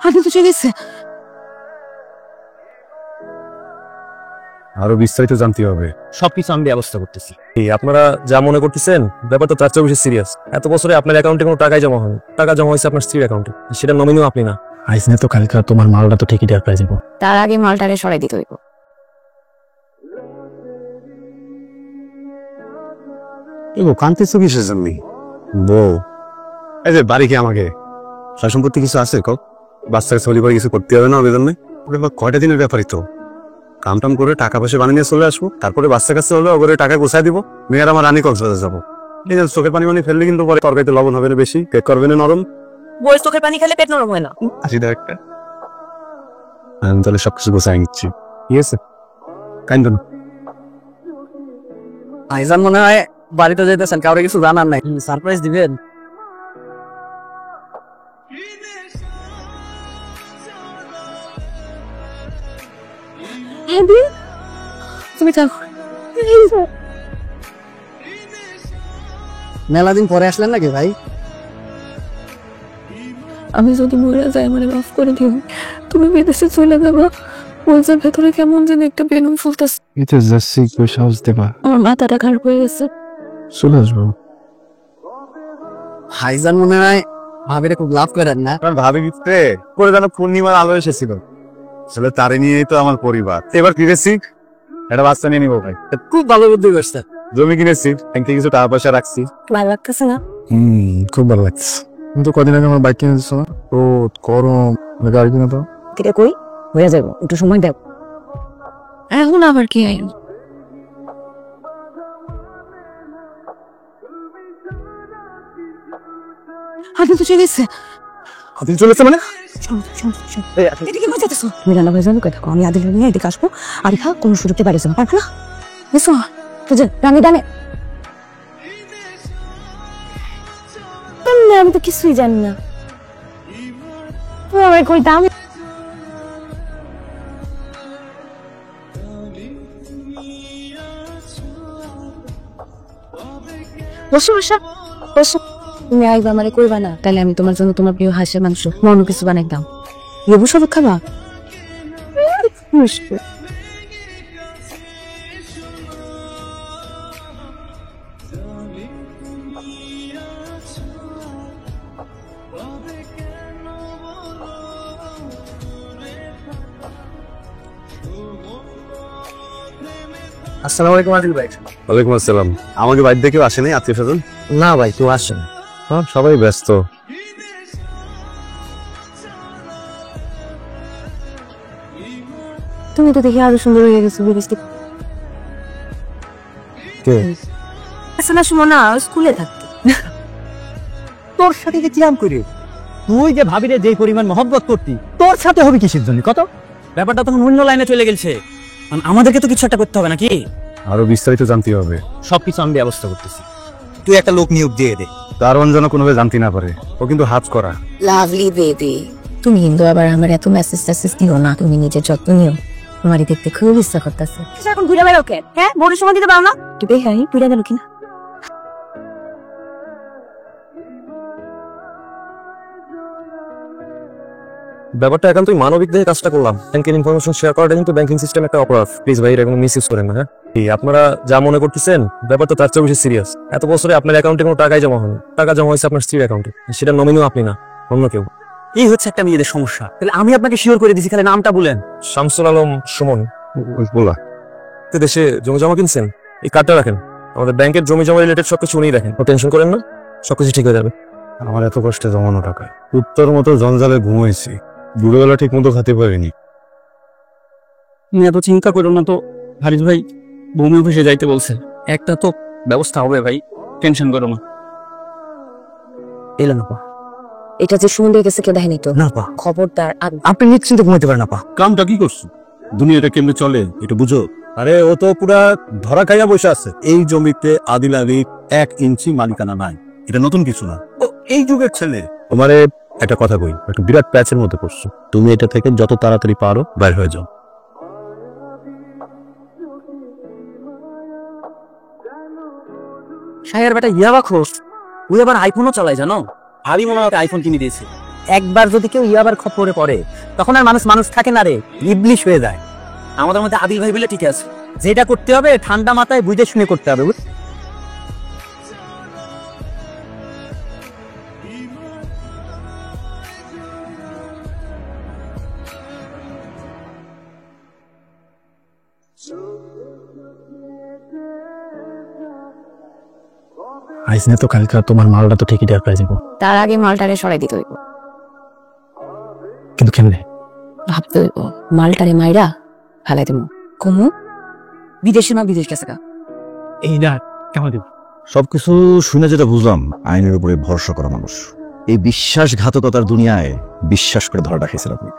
হাতে তো চলে গেছে। আরো বিস্তারিত জানতে হবে। সবকিছু আমি ব্যবস্থা করতেছি। আপনারা যা মনে করতেছেন ব্যাপারটা তার চেয়ে বেশি সিরিয়াস। এত বছরে আপনার অ্যাকাউন্টে কোনো টাকাই জমা হয়নি, টাকা জমা হয়েছে আপনার স্ত্রীর অ্যাকাউন্টে, সেটা নমিনিও আপনি না। আইসনে তো কালকে তোমার মালটা তো ঠিকই দেওয়ার পাই যাবো। তার আগে মালটারে সরাই দিতে হইব। কান্তিছো কিসের জন্য? বউ এই যে বাড়ি কি আমাকে সয় সম্পত্তি কিছু আছে কক? বাচ্চাকে চলি করে কিছু করতে হবে না ওদের জন্য? কয়টা দিনের ব্যাপারই তো, কাম টাম করে টাকা পয়সা বানিয়ে নিয়ে চলে আসবো, তারপরে বাচ্চা কাছে হলে ওগুলো টাকা গোছাই দিব, মেয়ের আমার রানী কক্সবাজার যাবো। এই যে চোখের পানি ফেললে কিন্তু পরে তরকারিতে লবণ হবে না বেশি, কেক করবে না নরম। বই চোখের পানি খেলে পেট নরম হয় না। আসি দেখ একটা, আমি তাহলে সবকিছু গোছাই নিচ্ছি, ঠিক আছে? কাইন্দ না। আইজান মনে হয় বাড়িতে যেতেছেন, কাউরে কিছু জানার নাই, সারপ্রাইজ দিবেন। তুমি থাকো। মেলা দিন পরে আসলেন নাকি ভাই? আমি যদি মরে যাই মানে মাফ করে দিও। তুমি বিদেশে চলে যাবা, বলছে ভেতরে কেমন যেন একটা বেলুন ফুলতেছে। এটা যাচ্ছি কই সাহস দেবা? আমার মাথাটা খারাপ হয়ে গেছে। চলে আসবো। ভাইজান মনে হয় ভাবিরে খুব লাভ করেন না? আমার ভাবি ভিতরে করে যেন পূর্ণিমার আলো এসেছিল, আসলে তারে নিয়েই তো আমার পরিবার। এবার কিনেছি একটা বাচ্চা নিয়ে নিবো ভাই। খুব ভালো বুদ্ধি করছে। জমি কিনেছি, ব্যাংকে কিছু টাকা পয়সা রাখছি। ভালো লাগতেছে না? খুব ভালো লাগছে। কিন্তু কদিন আগে আমার বাইক কিনে দিচ্ছ না? রোদ গরম, গাড়ি কিনে দাও। এটা কই হয়ে যাবো, একটু সময় দাও। এখন আবার কি আইন? হাতে তো চলে গেছে। হাতে চলেছে মানে? এদিকে মজা দিছো। তুমি রান্না করে যাবে কোথাও, আমি আদিল নিয়ে এদিকে আসবো। আর খা কোনো সুযোগতে বাইরে যাবো, পারবো না? এসো বুঝে রানি ডানে। আমি তো কিছুই জানি না। তোমার কই দাম? বসো বসো বসো। তুমি আইবা আমারে কইবা না, তাহলে আমি তোমার জন্য তোমার প্রিয় হাঁসের মাংস মন কিছু বানাই দাও। লেবু সব খাবা? আসসালামু আলাইকুম আদিল ভাই। ওয়ালাইকুম আসসালাম। আমাকে বাড়ি থেকে আসে নাই আত্মীয় স্বজন? না ভাই, কেউ আসেন। হ্যাঁ সবাই ব্যস্ত। তুমি তো দেখি আরো সুন্দর হয়ে গেছো। কে? আসলে সুমনা স্কুলে থাকতো। তোর সাথে যে কিরাম করি, তুই যে ভাবিরে যে পরিমাণ মহব্বত করতি, তোর সাথে হবে কিসের জন্য কত? ব্যাপারটা তখন অন্য লাইনে চলে গেছে। আমাদেরকে তো কিছু একটা করতে হবে নাকি? আরো বিস্তারিত জানতে হবে। সবকিছু আমি ব্যবস্থা করতেছি। তুই একটা লোক নিয়োগ দিয়ে দে, তার যেন কোনোভাবে জানতে না পারে। ও কিন্তু হাত করা। লাভলি বেবি, তুমি কিন্তু আবার আমার এত মেসেজ টেসেজ দিও না। তুমি নিজের যত্ন নিও। তোমারই দেখতে খুব ইচ্ছা করতেছে। এখন ঘুরে বেড়াও কেন? হ্যাঁ, বড় সময় দিতে পারো না? তুই হ্যাঁ ঘুরে গেল কিনা? ব্যাপারটা একান্তই মানবিক দেখে কাজটা করলাম। ব্যাংকের ইনফরমেশন শেয়ার করাটা কিন্তু ব্যাংকিং সিস্টেম একটা অপরাধ। প্লিজ ভাই এরকম মিসইউজ করেন না। হ্যাঁ আপনারা যা মনে করতেছেন ব্যাপারটা তার চেয়ে বেশি সিরিয়াস। এত বছরে আপনার অ্যাকাউন্টে কোনো টাকাই জমা হয়নি, টাকা জমা হয়েছে আপনার স্ত্রীর অ্যাকাউন্টে, সেটা নমিনিও আপনি না, অন্য কেউ। এই হচ্ছে একটা মেয়েদের সমস্যা। তাহলে আমি আপনাকে শিওর করে দিছি, খালি নামটা বলেন। শামসুল আলম সুমন। বলা দেশে জমি জমা কিনছেন, এই কার্ডটা রাখেন। আমাদের ব্যাংকের জমি জমা রিলেটেড সবকিছু উনিই রাখেন, টেনশন করেন না, সবকিছু ঠিক হয়ে যাবে। আমার এত কষ্টে জমানো টাকা, উত্তর মতো জঞ্জালে ঘুমাইছি, দুপুরবেলা ঠিক মতো খেতে পারিনি। তুমি এত চিন্তা করো না তো। হারিস ভাই ভূমি অফিসে যাইতে বলছে, একটা তো ব্যবস্থা হবে ভাই, টেনশন করো না। এলো না পা, এটা যে সুন্দর গেছে কেউ দেখেনি তো। না পা, খবরদার। আপনি নিশ্চিন্তে ঘুমাইতে পারেন না পা। কামটা কি করছো? দুনিয়াটা কেমনে চলে এটা বুঝো? আরে ও তো পুরা ধরা খাইয়া বসে আছে। এই জমিতে আদিল আলীর 1 ইঞ্চি মালিকানা নাই, এটা নতুন কিছু না। ও এই যুগের ছেলে। তোমারে একটা কথা কই, একটা বিরাট প্যাচের মধ্যে পড়ছো। তুমি এটা থেকে যত তাড়াতাড়ি পারো বাইরে হয়ে যাও। সাহের বেটা ইয়াবা খোস, ওই আবার আইফোনও চালায় জানো। ভাবি মনে হয় আইফোন কিনে দিয়েছে। একবার যদি কেউ ইয়াবার খপ্পরে পড়ে তখন আর মানুষ মানুষ থাকে না রে, ইবলিশ হয়ে যায়। আমাদের মধ্যে আদিল ভাই বলে ঠিক আছে, যেটা করতে হবে ঠান্ডা মাথায় বুঝে শুনে করতে হবে। আইসনে তো কালকে তোমার মালটা তো ঠিকই দেওয়ার প্রাইজ দিব, তার আগে মালটারে সরাই দিতে হইব। কিন্তু কেমনে? ভাবতে হইব মালটারে মাইরা ফেলাই দেবো। কমু বিদেশের মা বিদেশ গেছে গা। এই না কেমন দিব? সবকিছু শুনে যেটা বুঝলাম, আইনের উপরে ভরসা করা মানুষ। এই বিশ্বাসঘাতকতার দুনিয়ায় বিশ্বাস করে ধরা রাখেছেন আপনি।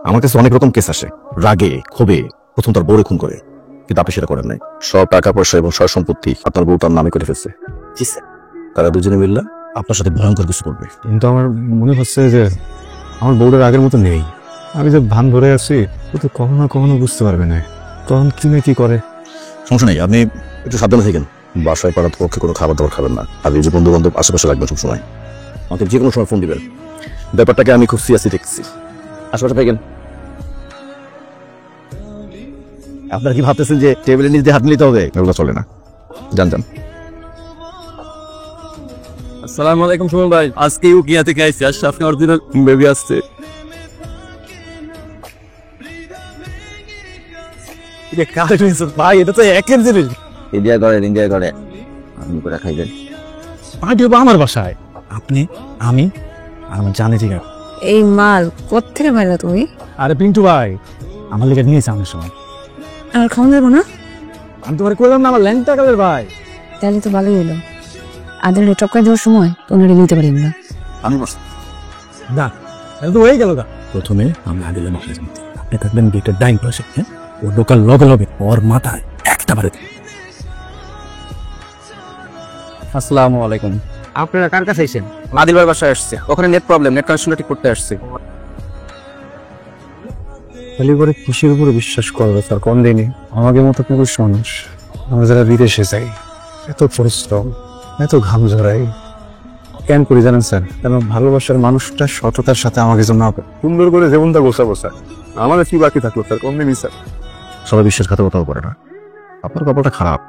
আমার কাছে অনেক রকম কেস আসে, রাগে ক্ষোভে প্রথম তার বউরে খুন করে, কিন্তু আপনি সেটা করেন নাই। সব টাকা পয়সা এবং সয় সম্পত্তি আপনার বউ তার নামে করে ফেলছে। জি স্যার। তারা দুজনে মিললা আপনার সাথে ভয়ঙ্কর কিছু করবে। কিন্তু আমার মনে হচ্ছে যে আমার বউটার আগের মতো নেই। আমি যে ভান ধরে আছি ও তো কখনো কখনো বুঝতে পারবে না তখন কি না কি করে। সমস্যা নেই, আপনি একটু সাবধানে থাকেন। বাসায় পাড়ার পক্ষে কোনো খাবার দাবার খাবেন না, আর এই যে বন্ধু বান্ধব আশেপাশে রাখবেন সবসময়। আমাকে যে কোনো সময় ফোন দিবেন। ব্যাপারটাকে আমি খুব সিরিয়াসলি দেখছি। আশেপাশে থাকেন। আপনারা কি ভাবতেছেন যে টেবিলের নিচ দিয়ে হাত নিতে হবে? এগুলো চলে না, যান যান। আসসালামু আলাইকুম সুমন ভাই, আজকে উকিয়া থেকে আইছি, আর সামনে অরিজিনাল বেবি আসছে। ভাই এটা তো একের জিনিস। ইন্ডিয়া করে আপনি করে খাইবেন। পার্টি হবো আমার বাসায়, আপনি আমি আর আমার জানে ঠিক আছে। এই মাল কোত্থেকে পাইলা তুমি? আরে পিন্টু ভাই আমার লেগে নিয়েছে আমার সময়। আর খাওয়া যাবো না? আমি তোমার কইলাম না আমার ল্যাংটা কালের ভাই। তাহলে তো ভালোই হইলো। আদের টপকাই দেওয়ার সময় তোমরা নিতে পারি না। আমি বস না এটা তো হয়ে গেল গা। প্রথমে আমি আদিলের মাথায় জানতে, আপনি থাকবেন গেটের ডাইন পাশে। হ্যাঁ, ও লোকাল লগে লগে ওর মাথায় একটা বারে। আসসালামু আলাইকুম। আপনারা কার কাছে আইছেন? আদিল ভাই বাসায় আসছে, ওখানে নেট প্রবলেম, নেট কানেকশনটা ঠিক করতে আসছে। খালি করে কিসের উপরে বিশ্বাস করবে স্যার? কোন দিনই আমাদের মতো পুরুষ মানুষ আমরা যারা বিদেশে যাই এত পরিশ্রম এত ঘাম ঝরাই কেন করি জানেন স্যার? কেন ভালোবাসার মানুষটা সততার সাথে আমাকে জন্য সুন্দর করে জীবনটা গোছাবো স্যার। আমাদের কি বাকি থাকলো স্যার? কোন দিনই স্যার? সবাই বিশ্বাসঘাতকতাও করে না। আপনার কপালটা খারাপ।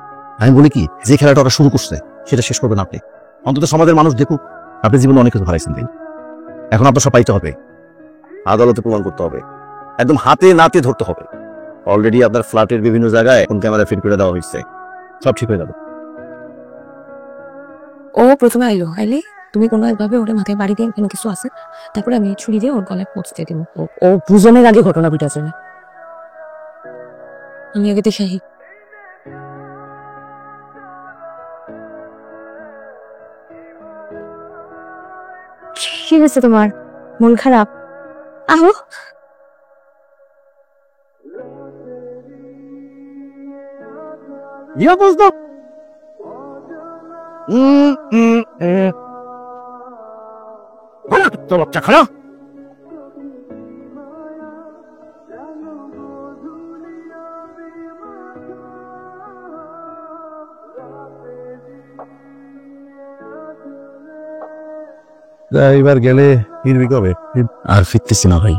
আমি বলি কি, যে খেলাটা ওরা শুরু করছে সেটা শেষ করবেন আপনি। অন্তত সমাজের মানুষ দেখুক আপনি জীবনে অনেক কিছু হারাইছেন। এখন আপনার সব পাইতে হবে, আদালতে প্রমাণ করতে হবে, একদম হাতে নাতে ধরতে হবে। অলরেডি আপনার ফ্ল্যাটের বিভিন্ন জায়গায় ফোন ক্যামেরা ফিট করে দেওয়া হয়েছে, সব ঠিক হয়ে যাবে। ও প্রথমে আইলে তুমি কোনো একভাবে ওর মাথায় বাড়ি দিয়ে কোনো কিছু আছে, তারপরে আমি ছুরি দিয়ে ওর গলায় পৌঁছতে দিব। ও দুজনের আগে ঘটনা ঘটেছে। আমি আগে দেখে আহি। কি হয়েছে তোমার? মন খারাপ? আহো। ইয়া বুঝতো তো বাচ্চা খারাপ। এবার গেলে ফিরবি কবে? আর ফিরতেছি না ভাই।